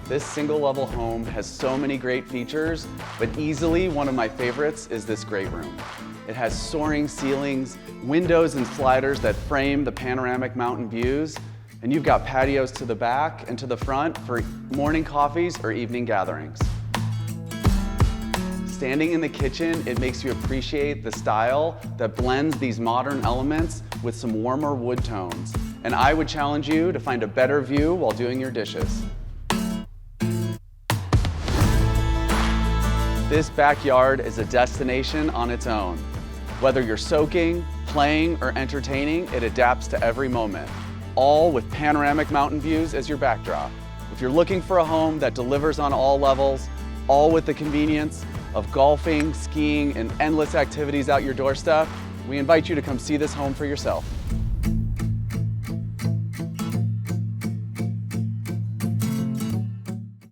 This single level home has so many great features, but easily one of my favorites is this great room. It has soaring ceilings, windows and sliders that frame the panoramic mountain views, and you've got patios to the back and to the front for morning coffees or evening gatherings. Standing in the kitchen, it makes you appreciate the style that blends these modern elements with some warmer wood tones. And I would challenge you to find a better view while doing your dishes. This backyard is a destination on its own. Whether you're soaking, playing, or entertaining, it adapts to every moment, all with panoramic mountain views as your backdrop. If you're looking for a home that delivers on all levels, all with the convenience of golfing, skiing, and endless activities out your doorstep, we invite you to come see this home for yourself.